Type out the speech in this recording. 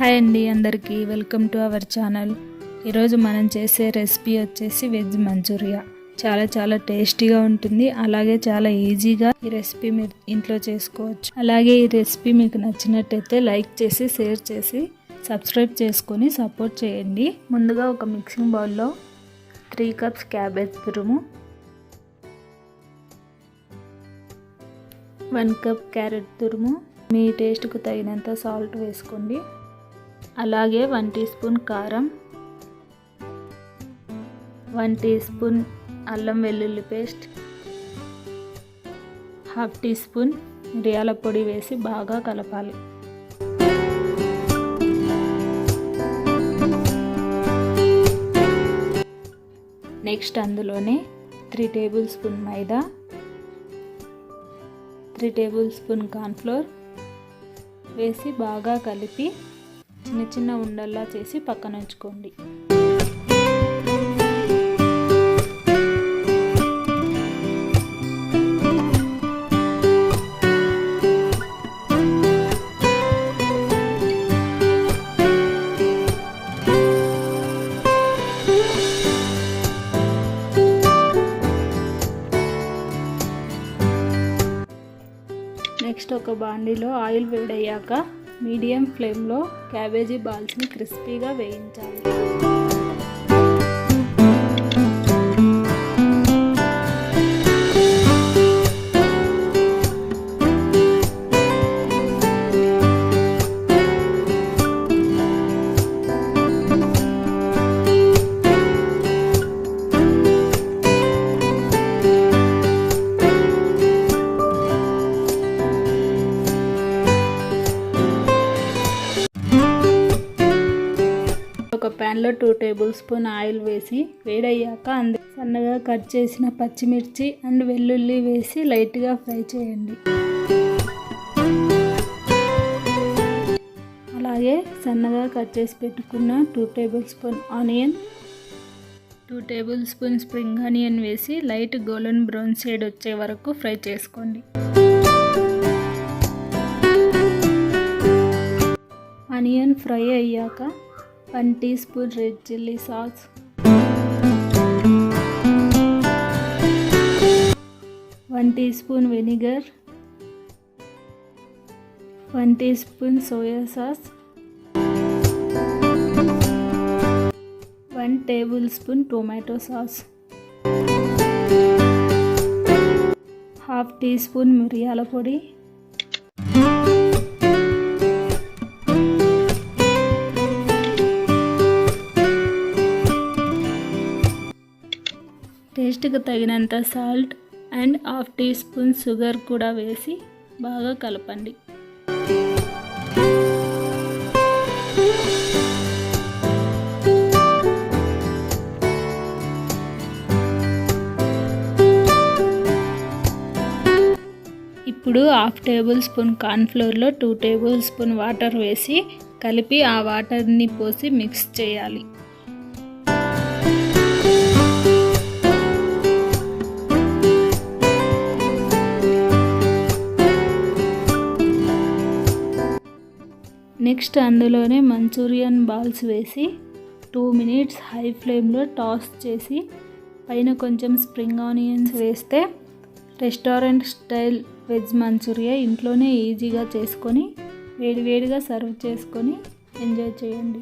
Hi అండి, అందరికీ welcome to our channel. ఈరోజు మనం చేసే రెసిపీ వచ్చేసి వెజ్ మంచూరియా. చాలా టేస్టీగా ఉంటుంది. అలాగే చాలా ఈజీగా ఈ రెసిపీ మీరు ఇంట్లో చేసుకోవచ్చు. అలాగే ఈ రెసిపీ మీకు నచ్చినట్టయితే లైక్ చేసి, షేర్ చేసి, సబ్స్క్రైబ్ చేసుకొని సపోర్ట్ చేయండి. ముందుగా ఒక మిక్సింగ్ బౌల్లో 3 కప్స్ క్యాబేజ్ తురుము, 1 కప్ క్యారెట్ తురుము, మీ టేస్ట్కు తగినంత సాల్ట్ వేసుకోండి. అలాగే 1 టీ స్పూన్ కారం, 1 టీ స్పూన్ అల్లం వెల్లుల్లి పేస్ట్, 1/2 టీ స్పూన్ మిరియాల పొడి వేసి బాగా కలపాలి. నెక్స్ట్ అందులోనే 3 టేబుల్ స్పూన్ మైదా, 3 టేబుల్ స్పూన్ కార్న్ఫ్లోర్ వేసి బాగా కలిపి చిన్న ఉండల్లా చేసి పక్కన ఉంచుకోండి. నెక్స్ట్ ఒక బాండీలో ఆయిల్ వేడయ్యాక మీడియం ఫ్లేమ్లో క్యాబేజీ బాల్స్ని క్రిస్పీగా వేయించాలి. ఒక ప్యాన్లో 2 టేబుల్ స్పూన్ ఆయిల్ వేసి వేడయ్యాక అందులో సన్నగా కట్ చేసిన పచ్చిమిర్చి అండ్ వెల్లుల్లి వేసి లైట్గా ఫ్రై చేయండి. అలాగే సన్నగా కట్ చేసి పెట్టుకున్న 2 tablespoon onion, 2 tablespoon spring onion వేసి లైట్ గోల్డెన్ బ్రౌన్ షేడ్ వచ్చే వరకు ఫ్రై చేసుకోండి. ఆనియన్ ఫ్రై అయ్యాక 1 teaspoon red chilli sauce, 1 teaspoon vinegar, 1 teaspoon soya sauce, 1 tablespoon tomato sauce, 1/2 teaspoon మిరియాల పొడి, టేస్ట్కి తగినంత salt and 1/2 teaspoon sugar కూడా వేసి బాగా కలపండి. ఇప్పుడు 1/2 టేబుల్ స్పూన్ కార్న్ఫ్లోర్లో 2 టేబుల్ స్పూన్ వాటర్ వేసి కలిపి ఆ వాటర్ని పోసి మిక్స్ చేయాలి. నెక్స్ట్ అందులోనే మంచూరియన్ బాల్స్ వేసి 2 మినిట్స్ హై ఫ్లేమ్లో టాస్ చేసి పైన కొంచెం స్ప్రింగ్ ఆనియన్స్ వేస్తే రెస్టారెంట్ స్టైల్ వెజ్ మంచూరియా ఇంట్లోనే ఈజీగా చేసుకొని వేడివేడిగా సర్వ్ చేసుకొని ఎంజాయ్ చేయండి.